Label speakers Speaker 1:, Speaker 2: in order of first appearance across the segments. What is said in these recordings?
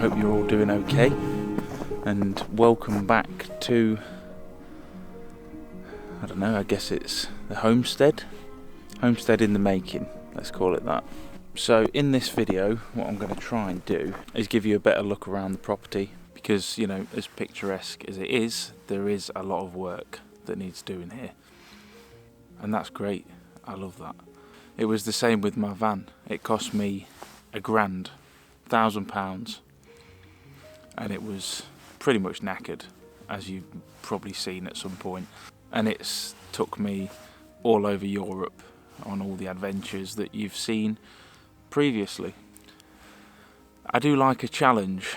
Speaker 1: hope you're all doing okay, and welcome back to, I don't know, I guess it's the homestead in the making, let's call it that. So in this video, what I'm going to try and do is give you a better look around the property, because, you know, as picturesque as it is, there is a lot of work that needs doing here, and that's great. I love that. It was the same with my van. It cost me £1,000, £1,000, and it was pretty much knackered, as you've probably seen at some point. And it's took me all over Europe on all the adventures that you've seen previously. I do like a challenge,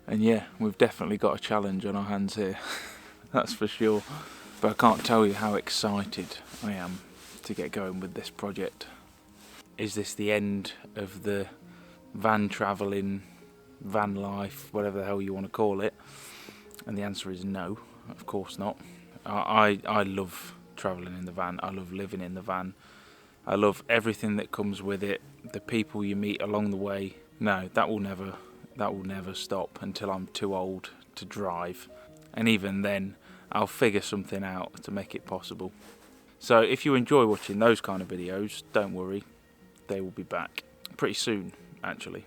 Speaker 1: and yeah, we've definitely got a challenge on our hands here. That's for sure. But I can't tell you how excited I am to get going with this project. Is this the end of the van travelling, van life, whatever the hell you want to call it? And the answer is no, of course not. I love travelling in the van. I love living in the van. I love everything that comes with it, the people you meet along the way. No, that will never stop until I'm too old to drive, and even then I'll figure something out to make it possible. So if you enjoy watching those kind of videos, don't worry, they will be back pretty soon, actually.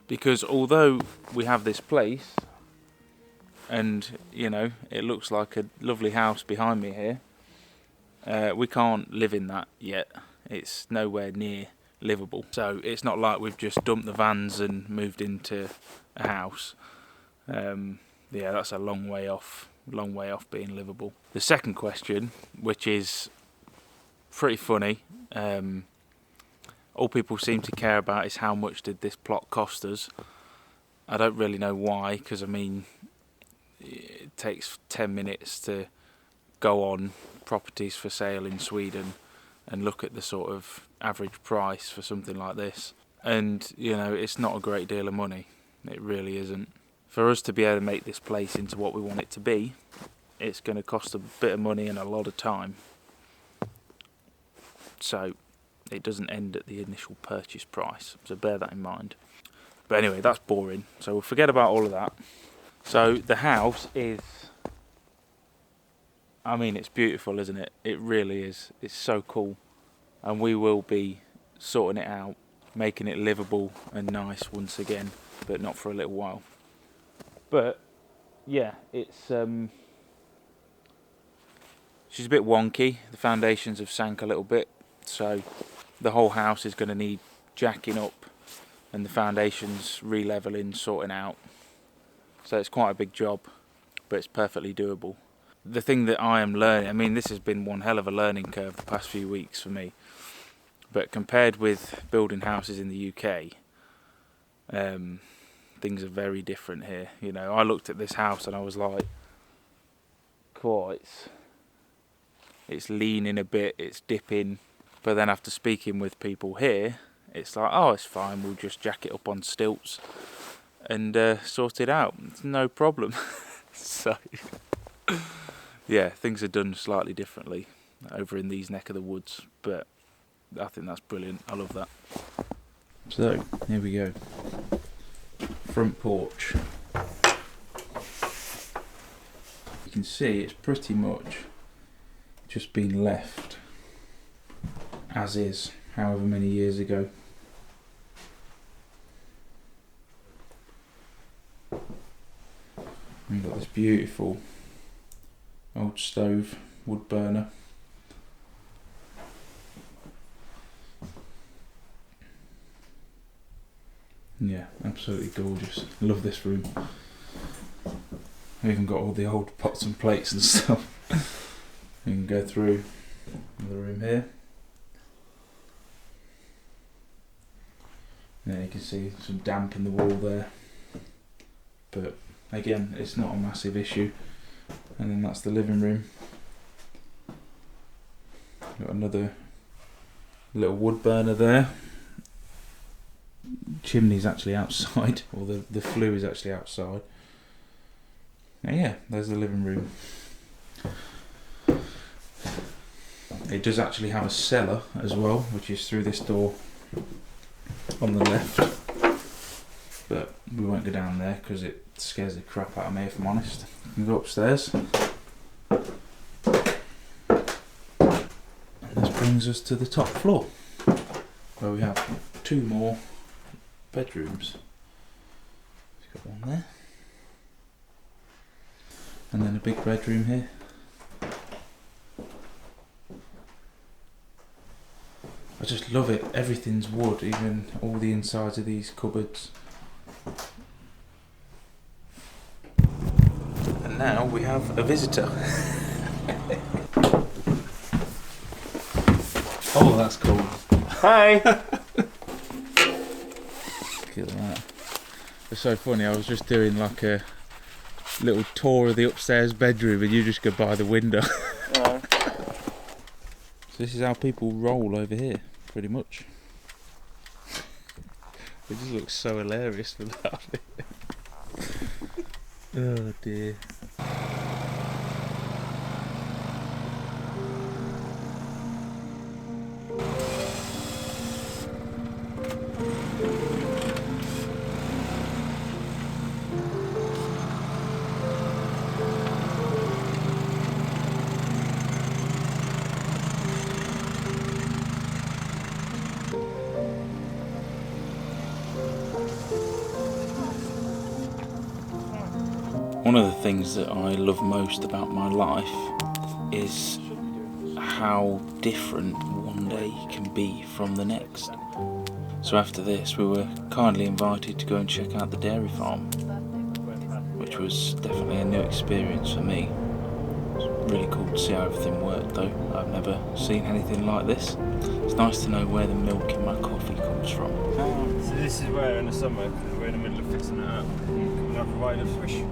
Speaker 1: Because although we have this place, and you know, it looks like a lovely house behind me here, we can't live in that yet. It's nowhere near livable. So it's not like we've just dumped the vans and moved into a house. Yeah, that's a long way off being livable. The second question, which is pretty funny, all people seem to care about, is how much did this plot cost us. I don't really know why, because I mean, it takes 10 minutes to go on properties for sale in Sweden and look at the sort of average price for something like this, and you know, it's not a great deal of money. It really isn't. For us to be able to make this place into what we want it to be, it's going to cost a bit of money and a lot of time. So it doesn't end at the initial purchase price, so bear that in mind. But anyway, that's boring, so we'll forget about all of that. So the house is, I mean, it's beautiful, isn't it? It really is. It's so cool, and we will be sorting it out, making it livable and nice once again, but not for a little while. But yeah, it's she's a bit wonky. The foundations have sank a little bit, so the whole house is going to need jacking up and the foundations re-leveling, sorting out. So it's quite a big job, but it's perfectly doable. The thing that I am learning, I mean, this has been one hell of a learning curve the past few weeks for me, but compared with building houses in the UK, things are very different here. You know, I looked at this house and I was like, cool, it's leaning a bit, it's dipping. But then after speaking with people here, it's like, oh, it's fine, we'll just jack it up on stilts and sort it out. It's no problem. So, yeah, things are done slightly differently over in these neck of the woods, but I think that's brilliant. I love that. So, here we go. Front porch. You can see it's pretty much just been left as is, however many years ago. We've got this beautiful old stove, wood burner. Yeah, absolutely gorgeous. Love this room. I've even got all the old pots and plates and stuff. You can go through the room here. Yeah, you can see some damp in the wall there, but again, it's not a massive issue. And then that's the living room. Got another little wood burner there. Chimney's actually outside, or the flue is actually outside. And yeah, there's the living room. It does actually have a cellar as well, which is through this door on the left. but we won't go down there because it scares the crap out of me, if I'm honest. We go upstairs. This brings us to the top floor, where we have 2 more bedrooms. We've got one there, and then a big bedroom here. I just love it. Everything's wood, even all the insides of these cupboards. And now we have a visitor. Oh, that's cool.
Speaker 2: Hi!
Speaker 1: Look at that. It's so funny, I was just doing like a little tour of the upstairs bedroom and you just go by the window.
Speaker 2: Yeah.
Speaker 1: So this is how people roll over here, pretty much. It just looks so hilarious without it. Oh dear. One of the things that I love most about my life is how different one day can be from the next. So after this we were kindly invited to go and check out the dairy farm, which was definitely a new experience for me. It was really cool to see how everything worked though. I've never seen anything like this. It's nice to know where the milk in my coffee comes from.
Speaker 2: So this is where in the summer, we're in the middle of fixing it up, and I'll provide a swish.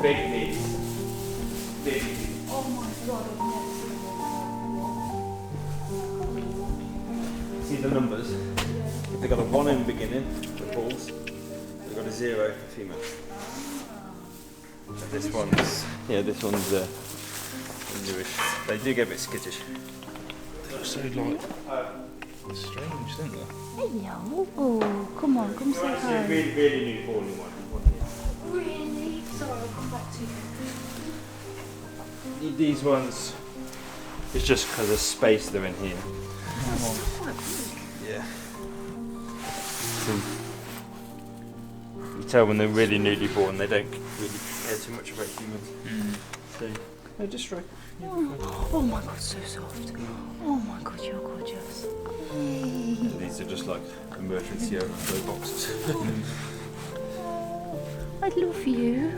Speaker 2: Big needs. Big needs.
Speaker 3: Oh my god, I've never seen
Speaker 2: See the numbers? If they've got a 1 in the beginning, the bulls, they've got a 0 for females. And this one's, yeah, this one's newish. They do get a bit skittish.
Speaker 1: They look so like strange, don't they?
Speaker 3: Hello. Oh, come on, come say hi.
Speaker 2: Really new born one.
Speaker 3: Really? Sorry, I'll come back to you.
Speaker 2: These ones, it's just because of space they're in here.
Speaker 3: That's quite big.
Speaker 2: Yeah. So you tell when they're really newly born, they don't really care too much about humans. So they're just right.
Speaker 3: Oh my god, so soft. Oh my god, you're gorgeous. Hey.
Speaker 2: These are just like emergency overflow boxes.
Speaker 3: I love you.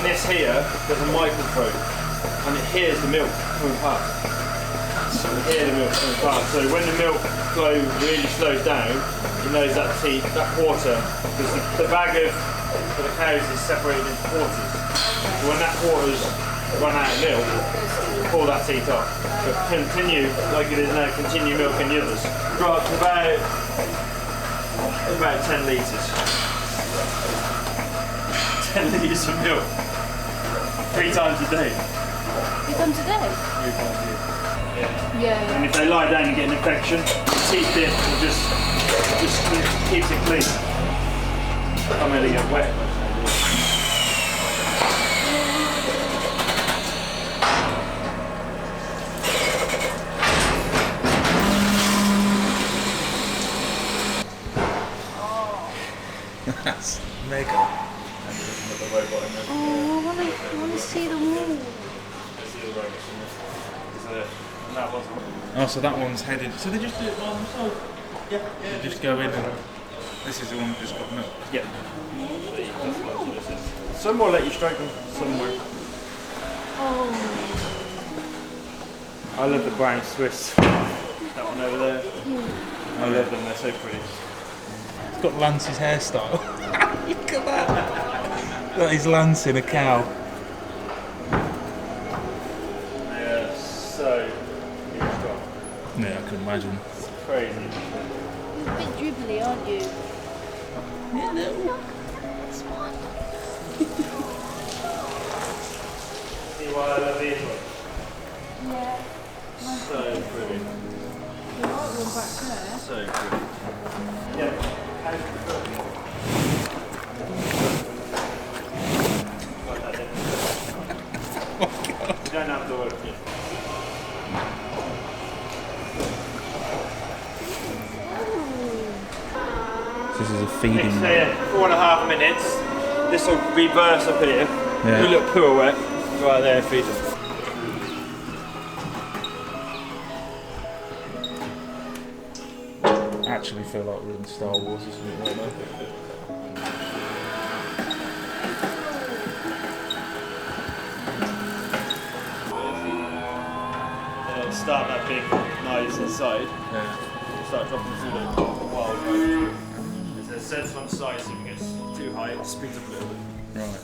Speaker 2: And this here, there's a microphone, and it hears the milk coming past. So it hears the milk coming past. So when the milk flow really slows down, it knows that teat, that quarter, because the bag for the cows is separated into quarters. So when that quarter's run out of milk, you pull that teat off. But continue, like it is now, continue milking the others. Right up to about 10 litres. 10 litres of milk. 3 times a day.
Speaker 3: 3 times a day?
Speaker 2: 3 times a day. Yeah.
Speaker 3: Yeah.
Speaker 2: And if they lie down and get an infection, the teeth dip will just keeps it clean. Can't really get wet.
Speaker 1: That's mega.
Speaker 3: Oh, I want to see the wall.
Speaker 1: Oh, so that one's headed. So they just do it by themselves?
Speaker 2: Yeah.
Speaker 1: They just go in and this is the one that just got milk.
Speaker 2: Yeah. Some will let you stroke them, some won't. I love the brown Swiss. That one over there. I love them, they're so pretty.
Speaker 1: It's got Lance's hairstyle. Look at that. That is Lance in a cow.
Speaker 2: They are so beautiful.
Speaker 1: Yeah, I can imagine.
Speaker 2: It's crazy.
Speaker 3: You're a bit dribbly, aren't you? Smart.
Speaker 2: See why I love these ones?
Speaker 3: Yeah.
Speaker 2: So pretty.
Speaker 3: The white one back there.
Speaker 2: So pretty. Yeah. You don't have to work it.
Speaker 1: This is a feeding.
Speaker 2: Next day, 4.5 minutes. This will reverse up here.
Speaker 1: Yeah.
Speaker 2: Do a little pirouette. Right there, feed them.
Speaker 1: I actually feel like we're in Star Wars or something like that.
Speaker 2: Start that big knives inside.
Speaker 1: Yeah.
Speaker 2: Start dropping through the wild knife. There's a sense on side so if it gets too high, it speeds up a little bit.
Speaker 1: Right.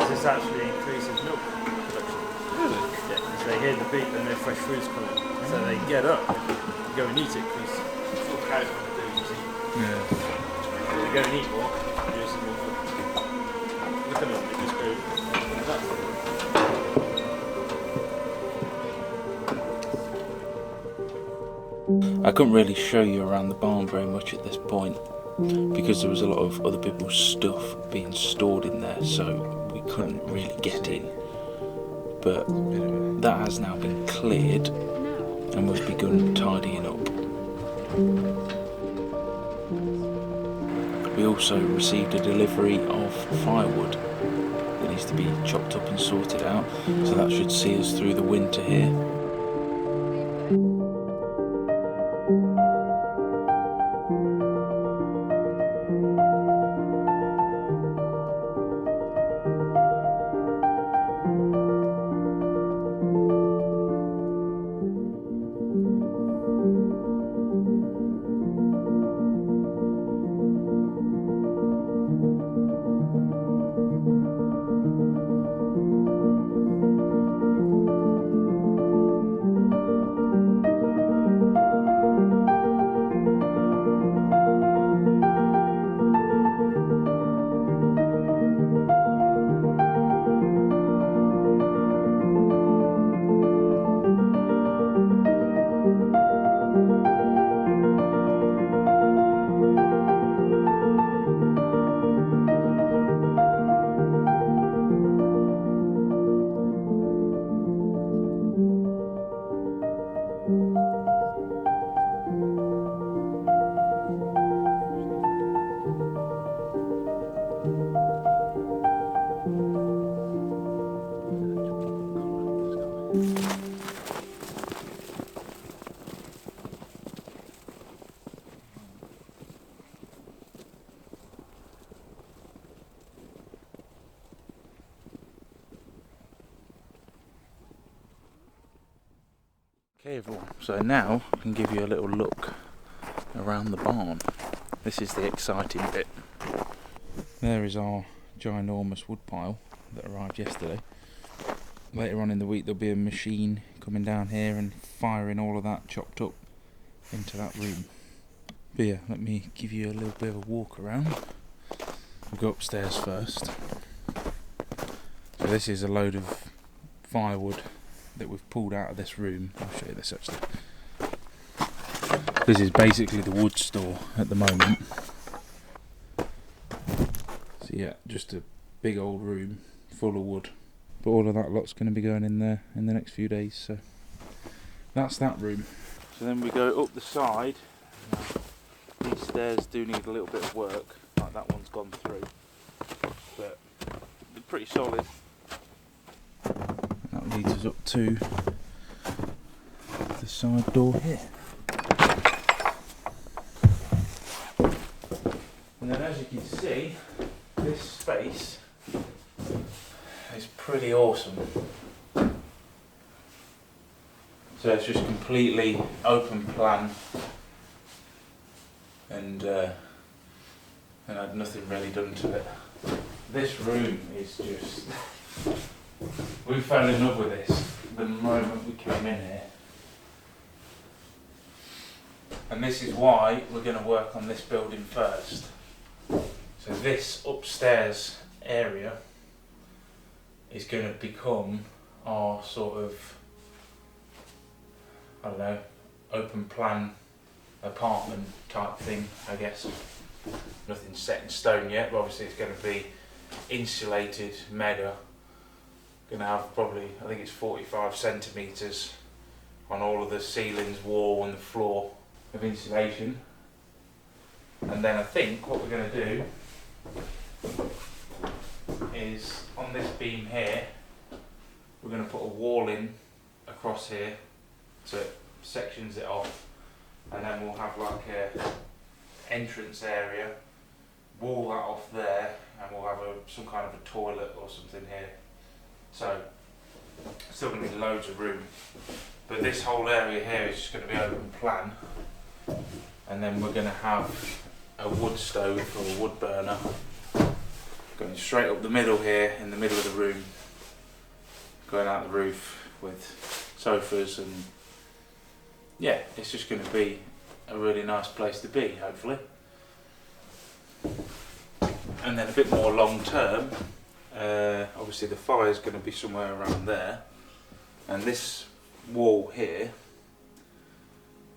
Speaker 2: This actually increases milk production. Really? Yeah, because they hear the beat when their fresh food's coming. So they get up, go and eat it because that's what cows want to do, you see.
Speaker 1: Yeah.
Speaker 2: They go and eat more, produce some more milk. Look at them, they just go like that.
Speaker 1: I couldn't really show you around the barn very much at this point because there was a lot of other people's stuff being stored in there, so we couldn't really get in. But that has now been cleared and we've begun tidying up. We also received a delivery of firewood that needs to be chopped up and sorted out, so that should see us through the winter here. Okay everyone, so now I can give you a little look around the barn. This is the exciting bit. There is our ginormous wood pile that arrived yesterday. Later on in the week there'll be a machine coming down here and firing all of that chopped up into that room. But yeah, let me give you a little bit of a walk around. We'll go upstairs first. So this is a load of firewood that we've pulled out of this room. I'll show you this actually. This is basically the wood store at the moment. So yeah, just a big old room full of wood. But all of that lot's going to be going in there in the next few days, so that's that room. So then we go up the side. Now, these stairs do need a little bit of work, like that one's gone through, but they're pretty solid. That leads us up to the side door here. as you can see, this space is pretty awesome. So it's just completely open plan, and had nothing really done to it. This room is just, we fell in love with this the moment we came in here. And this is why we're going to work on this building first. So this upstairs area is going to become our sort of, I don't know, open plan apartment type thing, I guess. Nothing's set in stone yet, but obviously it's going to be insulated, mega. Going to have probably, I think it's 45 centimetres on all of the ceilings, wall and the floor of insulation. And then I think what we're going to do is on this beam here, we're going to put a wall in across here so it sections it off, and then we'll have like a entrance area, wall that off there, and we'll have some kind of a toilet or something here. So still going to be loads of room, but this whole area here is just going to be open plan, and then we're going to have a wood stove or a wood burner going straight up the middle here, in the middle of the room, going out the roof with sofas, and yeah, it's just going to be a really nice place to be, hopefully. And then a bit more long term, obviously the fire is going to be somewhere around there, and this wall here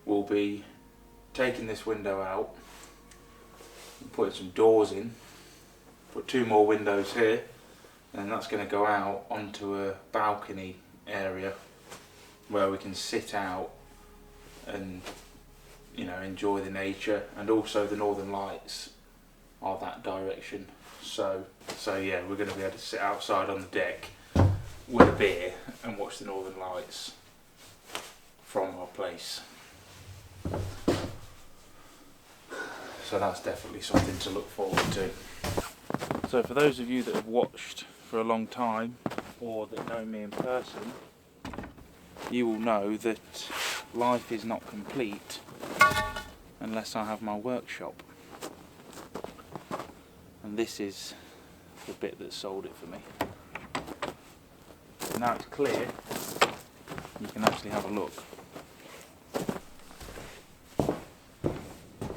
Speaker 1: will be taking this window out and putting some doors in, put 2 more windows here, and that's going to go out onto a balcony area where we can sit out and, you know, enjoy the nature, and also the northern lights are that direction. So yeah, we're going to be able to sit outside on the deck with a beer and watch the northern lights from our place. So that's definitely something to look forward to. So for those of you that have watched for a long time, or that know me in person, you will know that life is not complete unless I have my workshop. And this is the bit that sold it for me. Now it's clear, you can actually have a look.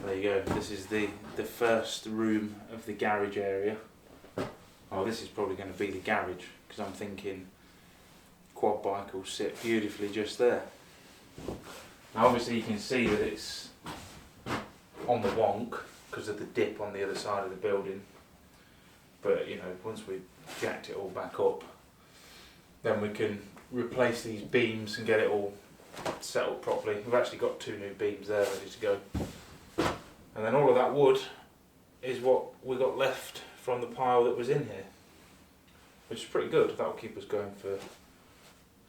Speaker 1: There you go, this is the first room of the garage area. Oh, this is probably going to be the garage, because I'm thinking quad bike will sit beautifully just there. Now obviously you can see that it's on the wonk because of the dip on the other side of the building, but you know, once we've jacked it all back up, then we can replace these beams and get it all set up properly. We've actually got 2 new beams there ready to go, and then all of that wood is what we got left from the pile that was in here, which is pretty good. That'll keep us going for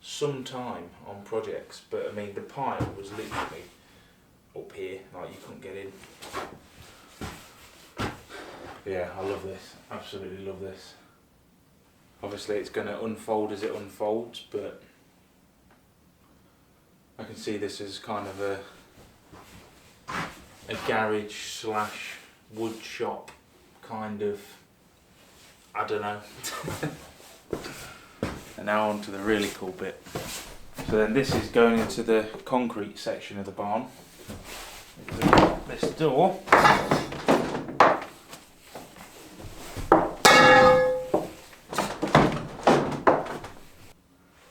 Speaker 1: some time on projects, but I mean the pile was literally up here, like you couldn't get in. Yeah, I love this, absolutely love this. Obviously it's going to unfold as it unfolds, but I can see this as kind of a garage slash wood shop kind of, I don't know. And now on to the really cool bit. So then this is going into the concrete section of the barn. This door.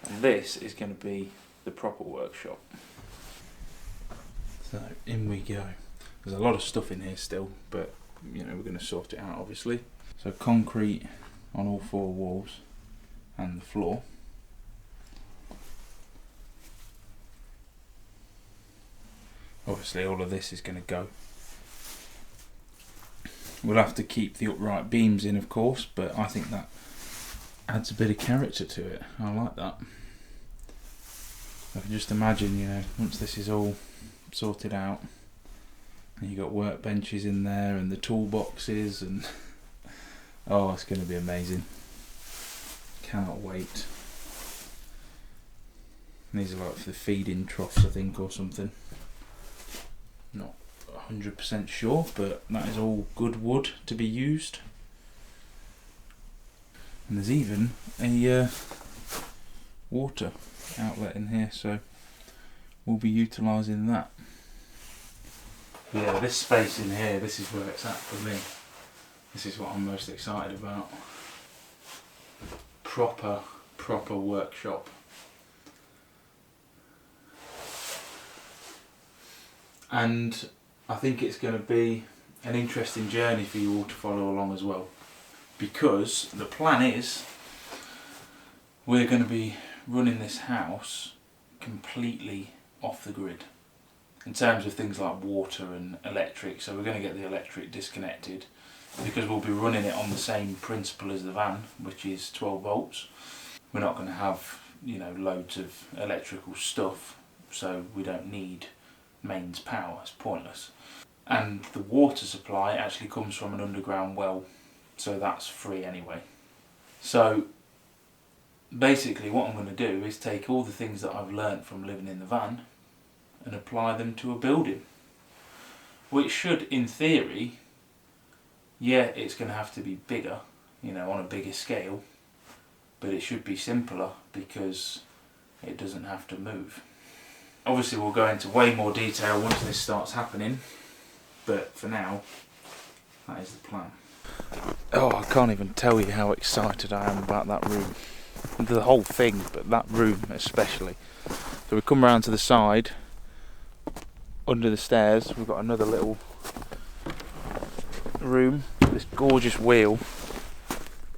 Speaker 1: And this is going to be the proper workshop. So in we go. There's a lot of stuff in here still, but you know, we're going to sort it out obviously. So concrete on all 4 walls and the floor. Obviously all of this is going to go. We'll have to keep the upright beams in, of course, but I think that adds a bit of character to it. I like that. I can just imagine, you know, once this is all sorted out And you got workbenches in there and the toolboxes, and oh, it's going to be amazing. Cannot wait. And these are like for the feeding troughs, I think, or something. Not 100% sure, but that is all good wood to be used. And there's even a water outlet in here, so we'll be utilising that. Yeah, this space in here, this is where it's at for me. This is what I'm most excited about. Proper workshop. And I think it's going to be an interesting journey for you all to follow along as well. Because the plan is we're going to be running this house completely off the grid in terms of things like water and electric. So we're going to get the electric disconnected because we'll be running it on the same principle as the van, which is 12 volts. We're not going to have, you know, loads of electrical stuff, so we don't need mains power. It's pointless. And the water supply actually comes from an underground well, so that's free anyway. So basically what I'm going to do is take all the things that I've learnt from living in the van and apply them to a building, which should, in theory, yeah, it's going to have to be bigger, you know, on a bigger scale, but it should be simpler because it doesn't have to move. Obviously we'll go into way more detail once this starts happening, but for now, that is the plan. Oh, I can't even tell you how excited I am about that room. The whole thing, but that room especially. So we come round to the side, under the stairs, we've got another little room, this gorgeous wheel.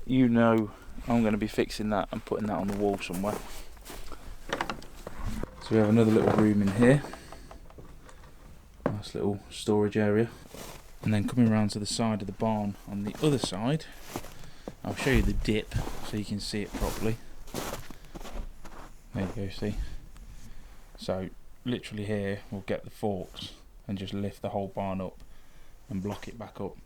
Speaker 1: You know I'm going to be fixing that and putting that on the wall somewhere. So we have another little room in here. Nice little storage area. And then coming around to the side of the barn on the other side, I'll show you the dip so you can see it properly. There you go, see? So literally here we'll get the forks and just lift the whole barn up and block it back up.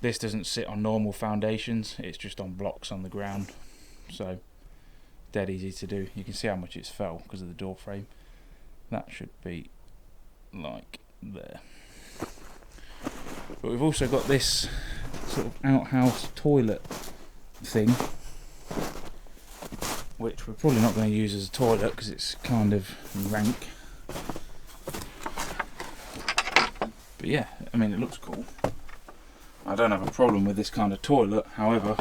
Speaker 1: This doesn't sit on normal foundations, it's just on blocks on the ground, so dead easy to do. You can see how much it's fell because of the door frame. That should be like there. But we've also got this sort of outhouse toilet thing, which we're probably not going to use as a toilet because it's kind of rank. But yeah, I mean, it looks cool. I don't have a problem with this kind of toilet, however,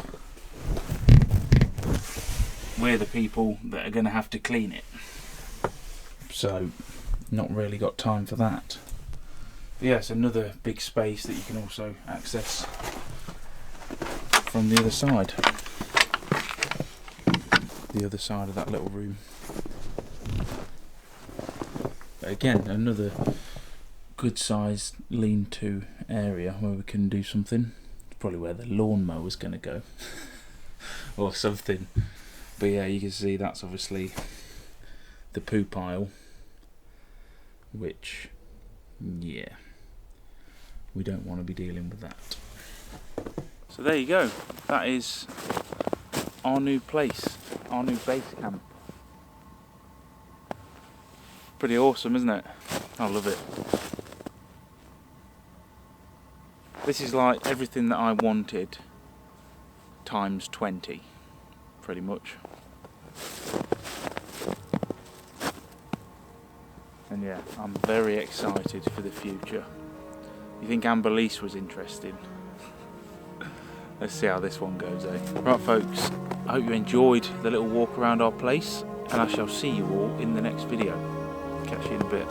Speaker 1: we're the people that are going to have to clean it. So, not really got time for that. But yeah, it's another big space that you can also access from the other side. The other side of that little room. But again, another good sized lean-to area where we can do something. It's probably where the lawnmower's going to go or something. But yeah, you can see that's obviously the poo pile, which, yeah, we don't want to be dealing with that. So there you go, that is our new place, our new base camp. Pretty awesome, isn't it? I love it. This is like everything that I wanted times 20, pretty much. And yeah, I'm very excited for the future. You think Amber Lease was interesting? Let's see how this one goes, eh? Right folks, I hope you enjoyed the little walk around our place, and I shall see you all in the next video. Catch you in a bit.